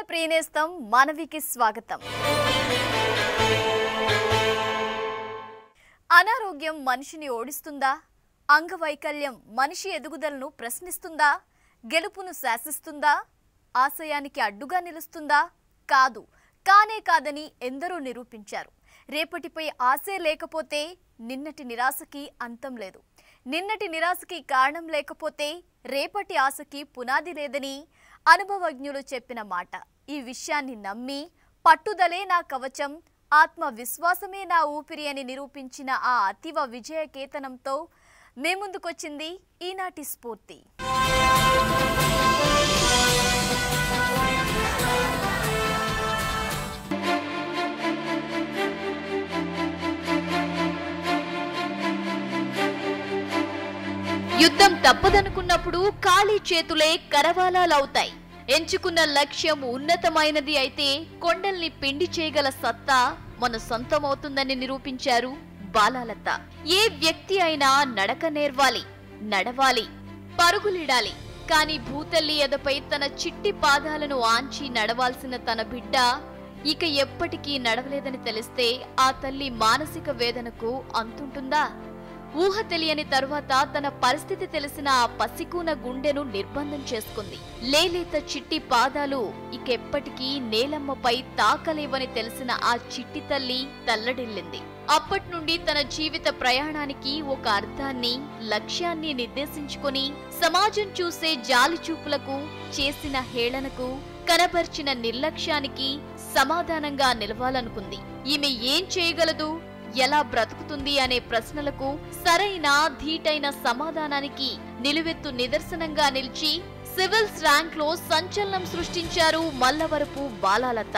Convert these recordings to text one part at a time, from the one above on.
ప్రియనేస్తం మానవికి స్వాగతం. అనారోగ్యం మనిషిని ఓడిస్తుందా? అంగవైకల్యం మనిషి ఎదుగుదలను ప్రశ్నిస్తుందా? గెలుపును శాసిస్తుందా? ఆశయానికి అడ్డుగా నిలుస్తుందా? కాదు, కానే కాదని ఎందరో నిరూపించారు. రేపటిపై ఆశే లేకపోతే నిన్నటి నిరాశకి అంతం లేదు. నిన్నటి నిరాశకి కారణం లేకపోతే రేపటి ఆశకి పునాది లేదని అనుభవజ్ఞులు చెప్పిన మాట. ఈ విషయాన్ని నమ్మి పట్టుదలే నా కవచం, ఆత్మవిశ్వాసమే నా ఊపిరి అని నిరూపించిన ఆ అతివ విజయ కేతనంతో మే ముందుకొచ్చింది ఈనాటి స్ఫూర్తి. యుద్ధం తప్పదనుకున్నప్పుడు ఖాళీ చేతులే కరవాలాలవుతాయి. ఎంచుకున్న లక్ష్యం ఉన్నతమైనది అయితే కొండల్ని పిండి చేయగల సత్తా మన సొంతమవుతుందని నిరూపించారు బాలాలత. ఏ వ్యక్తి అయినా నడక నేర్వాలి, నడవాలి, పరుగులిడాలి. కానీ భూతల్లి ఎదపై తన చిట్టి పాదాలను ఆంచి నడవాల్సిన తన బిడ్డ ఇక ఎప్పటికీ నడవలేదని తెలిస్తే ఆ తల్లి మానసిక వేదనకు అంతుంటుందా? ఊహ తెలియని తరువాత తన పరిస్థితి తెలిసిన ఆ పసికూన గుండెను నిర్బంధం చేసుకుంది. లేలేత చిట్టి పాదాలు ఇకెప్పటికీ నేలమ్మపై తాకలేవని తెలిసిన ఆ చిట్టి తల్లి తల్లడిల్లింది. అప్పటి నుండి తన జీవిత ప్రయాణానికి ఒక అర్థాన్ని, లక్ష్యాన్ని నిర్దేశించుకొని సమాజం చూసే జాలి చూపులకు, చేసిన హేళనకు, కనబర్చిన నిర్లక్ష్యానికి సమాధానంగా నిలవాలనుకుంది. ఈమె ఏం చేయగలదు, ఎలా బ్రతుకుతుంది అనే ప్రశ్నలకు సరైన ధీటైన సమాధానానికి నిలువెత్తు నిదర్శనంగా నిలిచి సివిల్స్ ర్యాంక్ లో సంచలనం సృష్టించారు మల్లవరపు బాలాలత.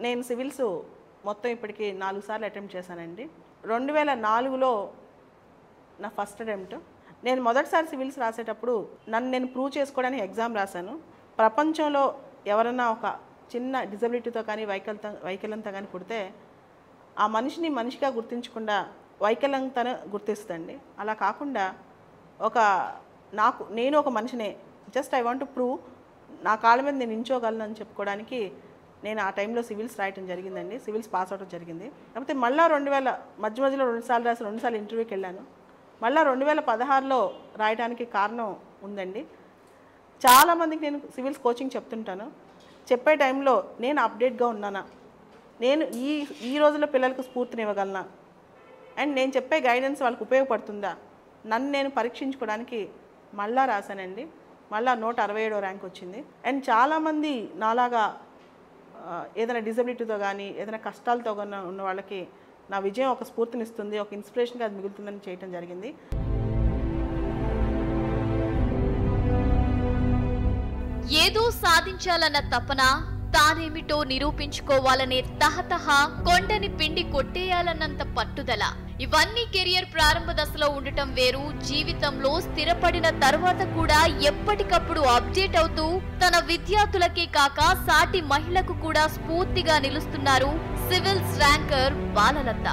నేను సివిల్స్ మొత్తం ఇప్పటికి 4 సార్లు అటెంప్ట్ చేశానండి. 2004లో నా ఫస్ట్ అటెంప్ట్. నేను మొదటిసారి సివిల్స్ రాసేటప్పుడు నన్ను నేను ప్రూవ్ చేసుకోవడానికి ఎగ్జామ్ రాశాను. ప్రపంచంలో ఎవరన్నా ఒక చిన్న డిజబిలిటీతో కానీ వైకల్యంతో కానీ పుడితే ఆ మనిషిని మనిషిగా గుర్తించకుండా వైకల్యంతోనే గుర్తిస్తుందండి. అలా కాకుండా నేను ఒక మనిషినే, just I want to prove నా కాళ్ళ మీద నేను నించోగలను అని చెప్పుకోవడానికి నేను ఆ టైంలో సివిల్స్ రాయటం జరిగిందండి. సివిల్స్ పాస్ అవడం జరిగింది. కాకపోతే మళ్ళీ 2000 మధ్యలో 2 సార్లు రాసి 2 సార్లు ఇంటర్వ్యూకి వెళ్ళాను. మళ్ళీ 2016లో రాయడానికి కారణం ఉందండి. చాలామందికి నేను సివిల్స్ కోచింగ్ చెప్తుంటాను. చెప్పే టైంలో నేను అప్డేట్గా ఉన్నానా, నేను ఈ రోజుల్లో పిల్లలకు స్ఫూర్తినివ్వగలనా, అండ్ నేను చెప్పే గైడెన్స్ వాళ్ళకి ఉపయోగపడుతుందా, నన్ను నేను పరీక్షించుకోవడానికి మళ్ళా రాశానండి. మళ్ళీ 167వ ర్యాంక్ వచ్చింది. అండ్ చాలామంది నాలాగా ఏదైనా డిజబిలిటీతో కానీ ఏదైనా కష్టాలతో ఉన్న వాళ్ళకి నా విజయం ఒక స్ఫూర్తినిస్తుంది, ఒక ఇన్స్పిరేషన్గా అది మిగులుతుందని చేయటం జరిగింది. ఏదో సాధించాలన్న తపన, తానేమిటో నిరూపించుకోవాలనే తహతహ, కొండని పిండి కొట్టేయాలన్నంత పట్టుదల, ఇవన్నీ కెరియర్ ప్రారంభ దశలో ఉండటం వేరు. జీవితంలో స్థిరపడిన తర్వాత కూడా ఎప్పటికప్పుడు అప్డేట్ అవుతూ తన విద్యార్థులకే కాక సాటి మహిళకు కూడా స్ఫూర్తిగా నిలుస్తున్నారు సివిల్స్ ర్యాంకర్ బాలలత.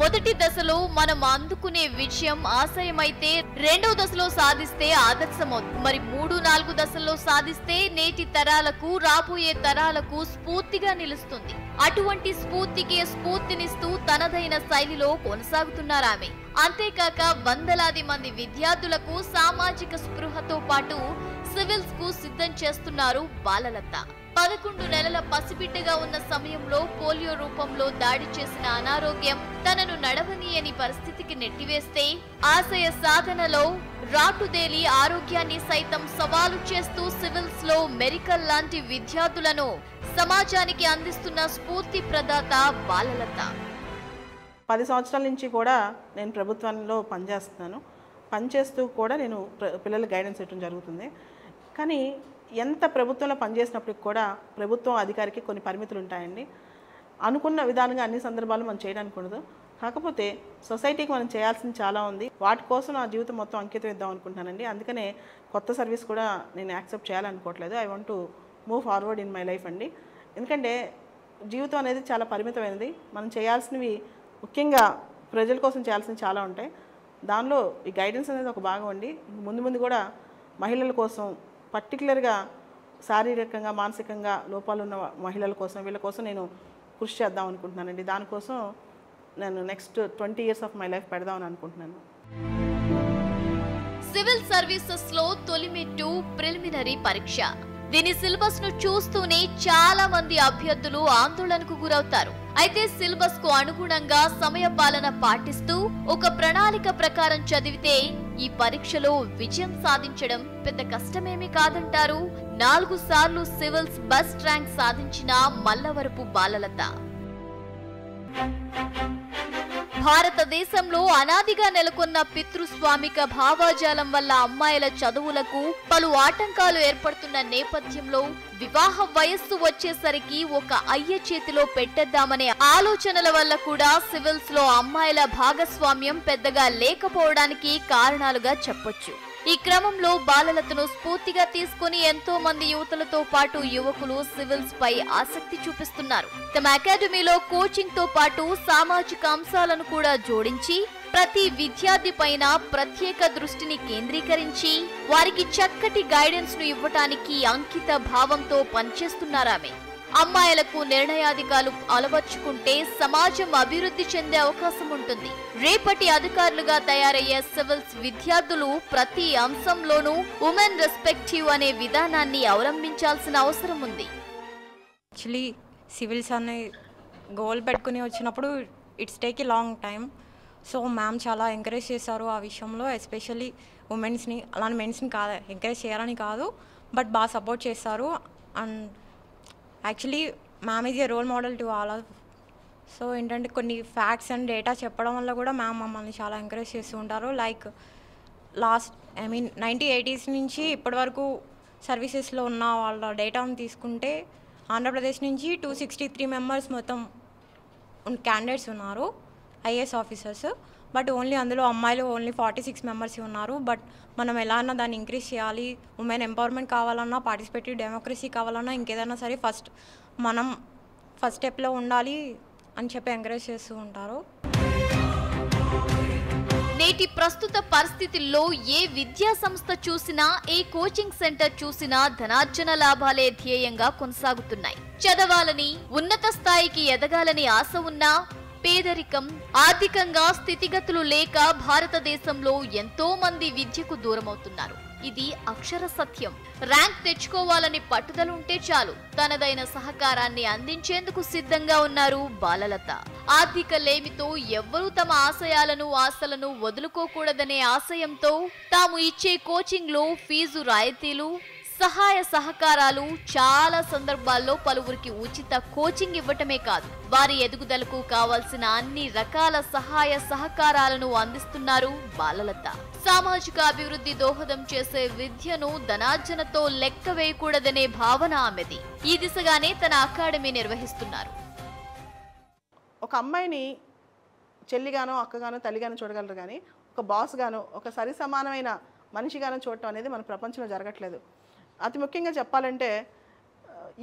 మొదటి దశలో మనం అందుకునే విజయం ఆశయమైతే రెండో దశలో సాధిస్తే ఆదర్శమవుతుంది. మరి 3, 4 దశల్లో సాధిస్తే నేటి తరాలకు, రాబోయే తరాలకు స్ఫూర్తిగా నిలుస్తుంది. అటువంటి స్ఫూర్తికే స్ఫూర్తినిస్తూ తనదైన శైలిలో కొనసాగుతున్నారామె. అంతేకాక వందలాది మంది విద్యార్థులకు సామాజిక స్పృహతో పాటు సివిల్స్ కు సిద్ధం చేస్తున్నారు బాలలత. 11 నెలల పసిబిడ్డగా ఉన్న సమయంలో పోలియో రూపంలో దాడి చేసిన అనారోగ్యం తనను నడవనీయని పరిస్థితికి నెట్టివేస్తే ఆశయ సాధనలో రాటుదేలి ఆరోగ్యాన్ని సైతం సవాలు చేస్తూ సివిల్స్ లో మెరికల్ లాంటి విద్యార్థులను సమాజానికి అందిస్తున్న స్ఫూర్తి ప్రదాత బాలలత. 10 సంవత్సరాల నుంచి కూడా నేను ప్రభుత్వంలో పనిచేస్తూ కూడా నేను పిల్లలకు గైడెన్స్ ఇవ్వడం జరుగుతుంది. కానీ ఎంత ప్రభుత్వంలో పనిచేసినప్పటికి కూడా ప్రభుత్వం అధికారికి కొన్ని పరిమితులు ఉంటాయండి. అనుకున్న విధానంగా అన్ని సందర్భాలు మనం చేయడానికి ఉండదు. కాకపోతే సొసైటీకి మనం చేయాల్సింది చాలా ఉంది. వాటి కోసం నా జీవితం మొత్తం అంకితం ఇద్దాం అనుకుంటున్నానండి. అందుకనే కొత్త సర్వీస్ కూడా నేను యాక్సెప్ట్ చేయాలనుకోవట్లేదు. I want to move forward in my life అండి. ఎందుకంటే జీవితం అనేది చాలా పరిమితమైనది. మనం చేయాల్సినవి, ముఖ్యంగా ప్రజల కోసం చేయాల్సినవి చాలా ఉంటాయి. దానిలో ఈ గైడెన్స్ అనేది ఒక భాగం అండి. ముందు కూడా మహిళల కోసం పర్టికులర్గా శారీరకంగా మానసికంగా లోపాలు ఉన్న మహిళల కోసం వీళ్ళ కోసం నేను కృషి చేద్దాం అనుకుంటున్నానండి. దానికోసం నేను next 20 years of my life పెడదామని అనుకుంటున్నాను. సివిల్ సర్వీసెస్ లో తొలిమెట్టు ప్రిలిమినరీ పరీక్ష. దీని సిలబస్ ను చూస్తూనే చాలా మంది అభ్యర్థులు ఆందోళనకు గురవుతారు. అయితే సిలబస్ కు అనుగుణంగా సమయ పాలన పాటిస్తూ ఒక ప్రణాళిక ప్రకారం చదివితే ఈ పరీక్షలో విజయం సాధించడం పెద్ద కష్టమేమీ కాదంటారు 4 సార్లు సివిల్స్ బెస్ట్ ర్యాంక్ సాధించిన మల్లవరపు బాలలత. భారతదేశంలో అనాదిగా నెలకొన్న పితృస్వామిక భావాజాలం వల్ల అమ్మాయిల చదువులకు పలు ఆటంకాలు ఏర్పడుతున్న నేపథ్యంలో వివాహ వయస్సు వచ్చేసరికి ఒక అయ్య చేతిలో పెట్టేద్దామనే ఆలోచనల వల్ల కూడా సివిల్స్ లో అమ్మాయిల భాగస్వామ్యం పెద్దగా లేకపోవడానికి కారణాలుగా చెప్పొచ్చు. ఈ క్రమంలో బాలలతను స్ఫూర్తిగా తీసుకుని ఎంతో మంది యువతులతో పాటు యువకులు సివిల్స్ పై ఆసక్తి చూపిస్తున్నారు. తమ అకాడమీలో కోచింగ్ తో పాటు సామాజిక అంశాలను కూడా జోడించి ప్రతి విద్యార్థి పైన ప్రత్యేక దృష్టిని కేంద్రీకరించి వారికి చక్కటి గైడెన్స్ ను ఇవ్వటానికి అంకిత భావంతో పనిచేస్తున్నారామె. అమ్మాయిలకు నిర్ణయాధికారులు అలవర్చుకుంటే సమాజం అభివృద్ధి చెందే అవకాశం ఉంటుంది. రేపటి అధికారులుగా తయారయ్యే సివిల్స్ విద్యార్థులు ప్రతి అంశంలోనూ ఉమెన్ రెస్పెక్టివ్ అనే విధానాన్ని అవలంబించాల్సిన అవసరం ఉంది. యాక్చువల్లీ సివిల్స్ అనే గోల్ పెట్టుకుని వచ్చినప్పుడు it's take a long time. So ma'am చాలా ఎంకరేజ్ చేశారు ఆ విషయంలో, ఎస్పెషల్లీ ఉమెన్స్ని. అలానే మెన్స్ని కాదు, ఎంకరేజ్ చేయాలని కాదు, బట్ బాగా సపోర్ట్ చేస్తారు. And actually ma'am is a role model to all of. So ఏంటంటే కొన్ని ఫ్యాక్ట్స్ అండ్ డేటా చెప్పడం వల్ల కూడా మ్యామ్ మమ్మల్ని చాలా ఎంకరేజ్ చేస్తూ ఉంటారు. లైక్ 1980s నుంచి ఇప్పటి వరకు సర్వీసెస్లో ఉన్న వాళ్ళ డేటాను తీసుకుంటే ఆంధ్రప్రదేశ్ నుంచి 263 మెంబర్స్ మొత్తం క్యాండిడేట్స్ ఉన్నారు, ఐఏఎస్ ఆఫీసర్స్. బట్ అందులో అమ్మాయిలు 46 మెంబర్స్ ఉన్నారు. బట్ మనం ఎలా అన్నా దాన్ని ఇంక్రీజ్ చేయాలి, ఉమెన్ ఎంపవర్మెంట్ కావాలన్నా, పార్టిసిపేటివ్ డెమోక్రసీ కావాలన్నా, ఇంకేదైనా సరే మనం ఫస్ట్ స్టెప్లో ఉండాలి అని చెప్పి ఎంకరేజ్ చేస్తూ ఉంటారు. నేటి ప్రస్తుత పరిస్థితుల్లో ఏ విద్యా సంస్థ చూసినా, ఏ కోచింగ్ సెంటర్ చూసినా ధనార్జన లాభాలే ధ్యేయంగా కొనసాగుతున్నాయి. చదవాలని, ఉన్నత స్థాయికి ఎదగాలని ఆశ ఉన్నా పేదరికం, ఆర్థికంగా స్థితిగతులు లేక భారతదేశంలో ఎంతో మంది విద్యకు దూరమవుతున్నారు. ఇది అక్షర సత్యం. ర్యాంక్ తెచ్చుకోవాలని పట్టుదలుంటే చాలు, తనదైన సహకారాన్ని అందించేందుకు సిద్ధంగా ఉన్నారు బాలలత. ఆర్థిక లేమితో ఎవ్వరూ తమ ఆశలను వదులుకోకూడదనే ఆశయంతో తాము ఇచ్చే కోచింగ్ లో ఫీజు రాయితీలు, సహాయ సహకారాలు, చాలా సందర్భాల్లో పలువురికి ఉచిత కోచింగ్ ఇవ్వటమే కాదు, వారి ఎదుగుదలకు కావాల్సిన అన్ని రకాల సహాయ సహకారాలను అందిస్తున్నారు బాలలత. సామాజిక అభివృద్ధి దోహదం చేసే విద్యను ధనార్జనతో లెక్క వేయకూడదనే భావన ఆమెది. ఈ దిశగానే తన అకాడమీ నిర్వహిస్తున్నారు. ఒక అమ్మాయిని చెల్లిగానో, అక్కగానో, తల్లిగానో చూడగలరు, కానీ ఒక బాస్ గానో, ఒక సరి సమానమైన మనిషిగానో చూడటం అనేది మన ప్రపంచంలో జరగట్లేదు. అతి ముఖ్యంగా చెప్పాలంటే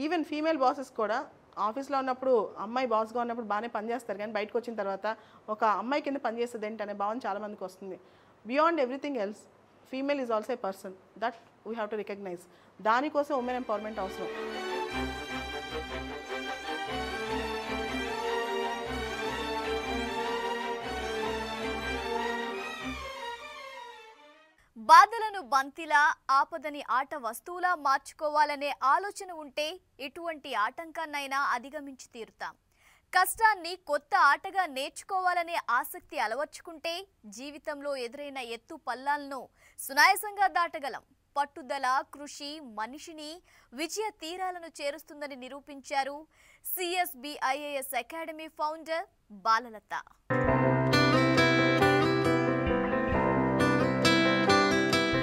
ఈవెన్ ఫీమేల్ బాసెస్ కూడా ఆఫీస్లో ఉన్నప్పుడు అమ్మాయి బాస్గా ఉన్నప్పుడు బాగానే పనిచేస్తారు, కానీ బయటకు వచ్చిన తర్వాత ఒక అమ్మాయి కింద పనిచేస్తుంది ఏంటి అనే భావన చాలామందికి వస్తుంది. Beyond everything else female is also a person that we have to recognise. దానికోసం ఉమెన్ ఎంపవర్మెంట్ అవసరం. బాధలను బంతిలా, ఆపదని ఆట వస్తువులా మార్చుకోవాలనే ఆలోచన ఉంటే ఎటువంటి ఆటంకాన్నైనా అధిగమించి తీరుతాం. కష్టాన్ని కొత్త ఆటగా నేర్చుకోవాలనే ఆసక్తి అలవర్చుకుంటే జీవితంలో ఎదురైన ఎత్తు పల్లాలను సునాయాసంగా దాటగలం. పట్టుదల, కృషి మనిషిని విజయ తీరాలను చేరుస్తుందని నిరూపించారు CSBIAS అకాడమీ ఫౌండర్ బాలలత.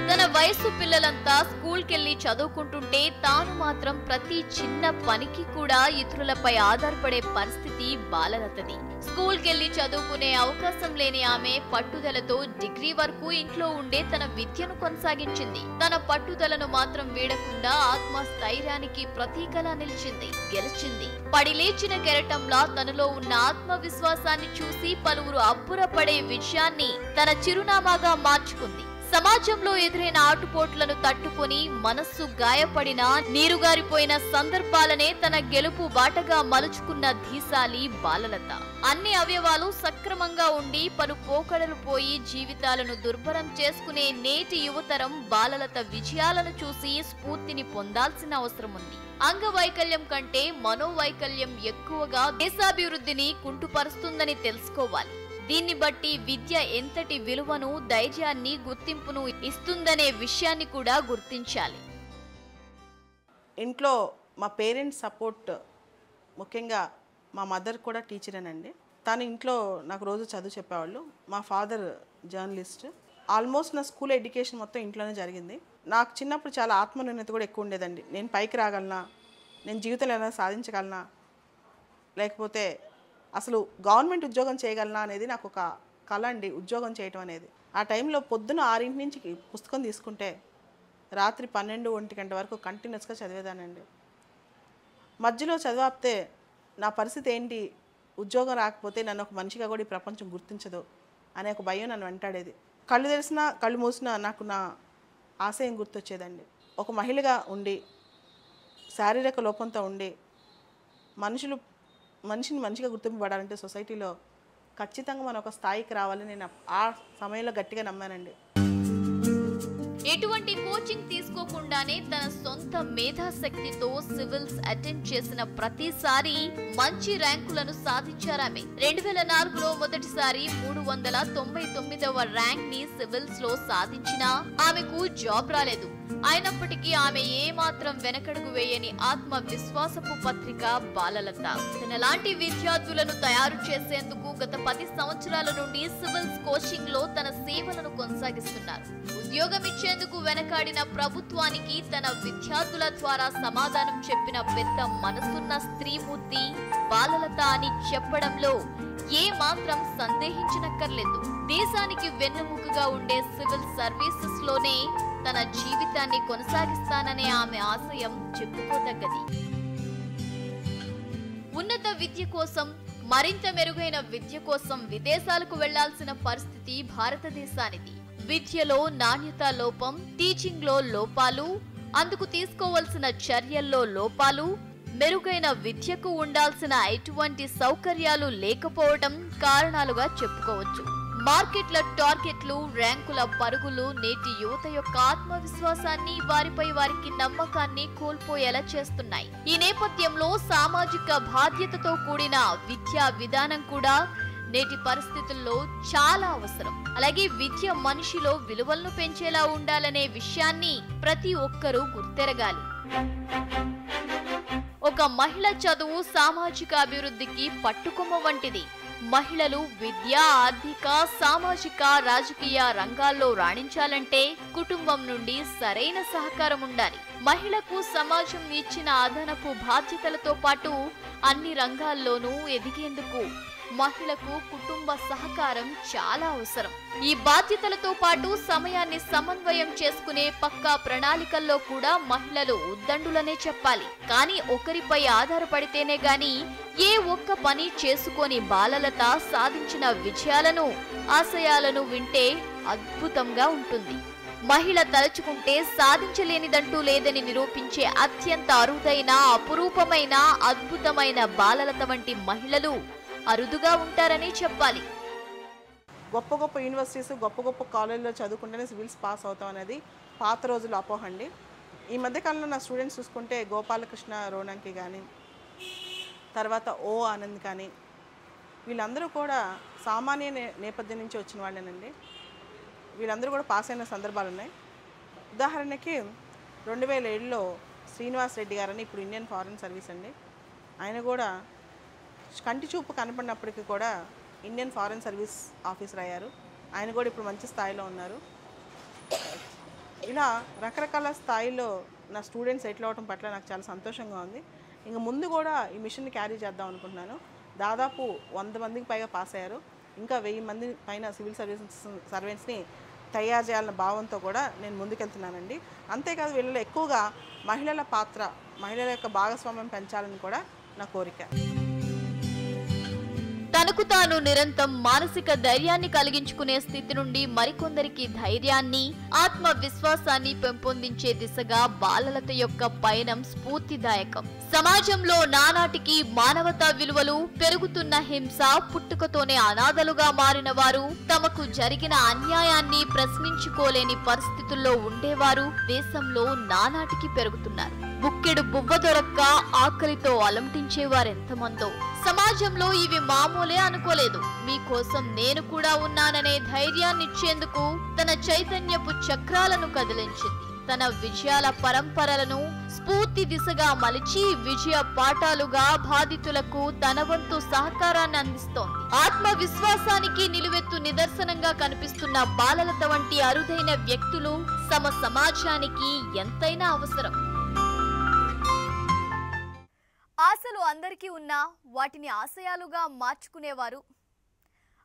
తన వయసు పిల్లలంతా స్కూల్కెళ్లి చదువుకుంటుంటే తాను మాత్రం ప్రతి చిన్న పనికి కూడా ఇతరులపై ఆధారపడే పరిస్థితి బాలలతది. స్కూల్కెళ్లి చదువుకునే అవకాశం లేని ఆమె పట్టుదలతో డిగ్రీ వరకు ఇంట్లో ఉండే తన విద్యను కొనసాగించింది. తన పట్టుదలను మాత్రం వీడకుండా ఆత్మస్థైర్యానికి ప్రతీకలా నిలిచింది, గెలిచింది. పడిలేచిన కెరటంలా తనలో ఉన్న ఆత్మవిశ్వాసాన్ని చూసి పలువురు అబ్బురపడే విషయాన్ని తన చిరునామాగా మార్చుకుంది. సమాజంలో ఎదురైన ఆటుపోట్లను తట్టుకొని మనస్సు గాయపడిన నీరుగారిపోయిన సందర్భాలనే తన గెలుపు బాటగా మలుచుకున్న ధీశాలి బాలలత. అన్ని అవయవాలు సక్రమంగా ఉండి పలు పోకడలు పోయి జీవితాలను దుర్భరం చేసుకునే నేటి యువతరం బాలలత విజయాలను చూసి స్ఫూర్తిని పొందాల్సిన అవసరం ఉంది. అంగవైకల్యం కంటే మనోవైకల్యం ఎక్కువగా దేశాభివృద్ధిని కుంటుపరుస్తుందని తెలుసుకోవాలి. దీన్ని బట్టి విద్య ఎంతటి విలువను, ధైర్యాన్ని, గుర్తింపును ఇస్తుందనే విషయాన్ని కూడా గుర్తించాలి. ఇంట్లో మా పేరెంట్స్ సపోర్ట్, ముఖ్యంగా మా మదర్ కూడా టీచరేనండి. తను ఇంట్లో నాకు రోజు చదువు చెప్పేవాళ్ళు. మా ఫాదర్ జర్నలిస్ట్. ఆల్మోస్ట్ నా స్కూల్ ఎడ్యుకేషన్ మొత్తం ఇంట్లోనే జరిగింది. నాకు చిన్నప్పుడు చాలా ఆత్మనిర్ణత కూడా ఎక్కువ ఉండేదండి. నేను పైకి రాగలనా, నేను జీవితంలో ఏమైనా సాధించగలనా, లేకపోతే అసలు గవర్నమెంట్ ఉద్యోగం చేయగలనా అనేది నాకు ఒక కళ అండి, ఉద్యోగం చేయటం అనేది. ఆ టైంలో పొద్దున 6 నుంచి పుస్తకం తీసుకుంటే రాత్రి 12-1 గంట వరకు కంటిన్యూస్గా చదివేదానండి. మధ్యలో చదివాపితే నా పరిస్థితి ఏంటి, ఉద్యోగం రాకపోతే నన్ను ఒక మనిషిగా కూడా ఈ ప్రపంచం గుర్తించదు అనే ఒక భయం నన్ను వెంటాడేది. కళ్ళు తెరిసినా కళ్ళు మూసినా నాకు నా ఆశయం గుర్తొచ్చేదండి. ఒక మహిళగా ఉండి, శారీరక లోపంతో ఉండి, మనిషిని మంచిగా గుర్తింపబడాలంటే సొసైటీలో ఖచ్చితంగా మనం ఒక స్థాయికి రావాలని నేను ఆ సమయంలో గట్టిగా నమ్మానండి. ఎటువంటి కోచింగ్ తీసుకోకుండానే తన సొంత మేధాశక్తితో సివిల్స్ అటెండ్ చేసిన ప్రతిసారి మంచి ర్యాంకులను సాధించారామె. 2004లో మొదటిసారి 399వ ర్యాంక్ ని సివిల్స్ లో సాధించినా ఆమెకు జాబ్ రాలేదు. అయినప్పటికీ ఆమె ఏమాత్రం వెనకడుగు వేయని ఆత్మవిశ్వాసపు పత్రిక బాలలత. తనలాంటి విద్యార్థులను తయారు చేసేందుకు గత 10 సంవత్సరాల నుండి సివిల్స్ కోచింగ్ లో తన సేవలను కొనసాగిస్తున్నారు. ఉద్యోగం ఇచ్చేందుకు వెనకాడిన ప్రభుత్వానికి తన విద్యార్థుల ద్వారా సమాధానం చెప్పిన పెద్ద మనసున్న స్త్రీమూర్తి బాలలత అని చెప్పడంలో ఏ మాత్రం సందేహించనక్కర్లేదు. దేశానికి వెన్నెముకగా ఉండే సివిల్ సర్వీసెస్ లోనే తన జీవితాన్ని కొనసాగిస్తాననే ఆమె ఆశయం చెప్పుకోదగ్గది. ఉన్నత విద్య కోసం, మరింత మెరుగైన విద్య కోసం విదేశాలకు వెళ్లాల్సిన పరిస్థితి భారతదేశానిది. విద్యలో నాణ్యత లోపం, టీచింగ్ లో లోపాలు, అందుకు తీసుకోవాల్సిన చర్యల్లో లోపాలు, మెరుగైన విద్యకు ఉండాల్సిన ఎటువంటి సౌకర్యాలు లేకపోవడం కారణాలుగా చెప్పుకోవచ్చు. మార్కెట్ల టార్గెట్లు, ర్యాంకుల పరుగులు నేటి యువత యొక్క ఆత్మవిశ్వాసాన్ని, వారిపై వారికి నమ్మకాన్ని కోల్పోయేలా చేస్తున్నాయి. ఈ నేపథ్యంలో సామాజిక బాధ్యతతో కూడిన విద్యా విధానం కూడా నేటి పరిస్థితుల్లో చాలా అవసరం. అలాగే విద్య మనిషిలో విలువలను పెంచేలా ఉండాలనే విషయాన్ని ప్రతి ఒక్కరూ గుర్తెరగాలి. ఒక మహిళ చదువు సామాజిక అభివృద్ధికి పట్టుకొమ్మ వంటిది. మహిళలు విద్య, ఆర్థిక, సామాజిక, రాజకీయ రంగాల్లో రాణించాలంటే కుటుంబం నుండి సరైన సహకారం ఉండాలి. మహిళకు సమాజం ఇచ్చిన అదనపు బాధ్యతలతో పాటు అన్ని రంగాల్లోనూ ఎదిగేందుకు మహిళకు కుటుంబ సహకారం చాలా అవసరం. ఈ బాధ్యతలతో పాటు సమయాన్ని సమన్వయం చేసుకునే పక్కా ప్రణాళికల్లో కూడా మహిళలు ఉద్దండులనే చెప్పాలి. కానీ ఒకరిపై ఆధారపడితేనే గాని ఏ ఒక్క పని చేసుకొని బాలలత సాధించిన విజయాలను, ఆశయాలను వింటే అద్భుతంగా ఉంటుంది. మహిళ తలుచుకుంటే సాధించలేనిదంటూ లేదని నిరూపించే అత్యంత అరుదైన, అపురూపమైన, అద్భుతమైన బాలలత వంటి మహిళలు అరుదుగా ఉంటారని చెప్పాలి. గొప్ప గొప్ప యూనివర్సిటీస్, గొప్ప గొప్ప కాలేజీలో చదువుకుంటేనే సివిల్స్ పాస్ అవుతాం అనేది పాత రోజుల అపోహ అండి. ఈ మధ్యకాలంలో నా స్టూడెంట్స్ చూసుకుంటే గోపాలకృష్ణ రోణంకి కానీ, తర్వాత ఓ ఆనంద్ కానీ, వీళ్ళందరూ కూడా సామాన్య నేపథ్యం నుంచి వచ్చిన వాళ్ళేనండి. వీళ్ళందరూ కూడా పాస్ అయిన సందర్భాలు ఉన్నాయి. ఉదాహరణకి 2007లో శ్రీనివాస్ రెడ్డి గారని, ఇప్పుడు ఇండియన్ ఫారెన్ సర్వీస్ అండి, ఆయన కూడా కంటి చూపు కనపడినప్పటికీ కూడా ఇండియన్ ఫారెన్ సర్వీస్ ఆఫీసర్ అయ్యారు. ఆయన కూడా ఇప్పుడు మంచి స్థాయిలో ఉన్నారు. ఇలా రకరకాల స్థాయిలో నా స్టూడెంట్స్ సెటిల్ అవ్వడం పట్ల నాకు చాలా సంతోషంగా ఉంది. ఇంక ముందు కూడా ఈ మిషన్ని క్యారీ చేద్దాం అనుకుంటున్నాను. దాదాపు 100 మందికి పైగా పాస్ అయ్యారు. ఇంకా 1000 మంది పైన సివిల్ సర్వెంట్స్ని తయారు చేయాలన్న భావంతో కూడా నేను ముందుకెళ్తున్నానండి. అంతేకాదు వీళ్ళలో ఎక్కువగా మహిళల పాత్ర, మహిళల యొక్క భాగస్వామ్యం పెంచాలని కూడా నా కోరిక. తనకు తాను నిరంతరం మానసిక ధైర్యాన్ని కలిగించుకునే స్థితి నుండి మరికొందరికి ధైర్యాన్ని, ఆత్మవిశ్వాసాన్ని పెంపొందించే దిశగా బాలలత యొక్క పయనం స్ఫూర్తిదాయకం. సమాజంలో నానాటికి మానవతా విలువలు, పెరుగుతున్న హింస, పుట్టుకతోనే అనాథలుగా మారిన వారు, తమకు జరిగిన అన్యాయాన్ని ప్రశ్నించుకోలేని పరిస్థితుల్లో ఉండేవారు దేశంలో నానాటికి పెరుగుతున్నారు. బుక్కెడు బువ్వ దొరక్క ఆకలితో అలంటించేవారెంతమందో. సమాజంలో ఇవి మామూలే అనుకోలేదు. మీకోసం నేను కూడా ఉన్నాననే ధైర్యాన్నిచ్చేందుకు తన చైతన్యపు చక్రాలను కదిలించింది. తన విజయాల పరంపరలను స్ఫూర్తి దిశగా మలిచి విజయ పాఠాలుగా బాధితులకు తన వంతు సహకారాన్ని అందిస్తోంది. ఆత్మవిశ్వాసానికి నిలువెత్తు నిదర్శనంగా కనిపిస్తున్న బాలలత వంటి అరుదైన వ్యక్తులు సమాజానికి ఎంతైనా అవసరం. ఆశలు అందరికీ ఉన్నా వాటిని ఆశయాలుగా మార్చుకునేవారు.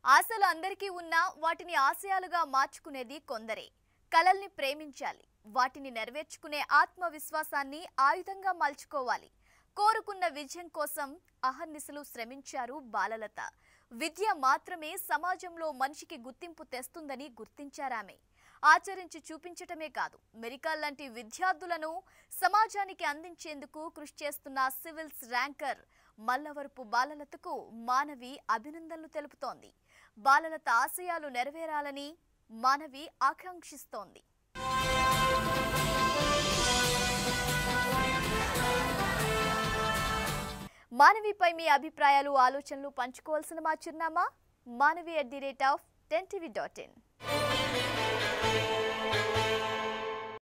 ఆశలు అందరికీ ఉన్నా వాటిని ఆశయాలుగా మార్చుకునేది కొందరే. కలల్ని ప్రేమించాలి, వాటిని నెరవేర్చుకునే ఆత్మవిశ్వాసాన్ని ఆయుధంగా మలుచుకోవాలి. కోరుకున్న విజయం కోసం అహర్నిశలు శ్రమించారు బాలలత. విద్య మాత్రమే సమాజంలో మనిషికి గుర్తింపు తెస్తుందని గుర్తించారామె. ఆచరించి చూపించటమే కాదు, మెరికల్ లాంటి విద్యార్థులను సమాజానికి అందించేందుకు కృషి చేస్తున్న సివిల్స్ ర్యాంకర్ మల్లవరపు బాలలతకు మానవి అభినందనలు తెలుపుతోంది. బాలలత ఆశయాలు నెరవేరాలని మానవి ఆకాంక్షిస్తోంది. మానవిపై మీ అభిప్రాయాలు, ఆలోచనలు పంచుకోవాల్సిన మా చిరునామా మానవి@10tv.in.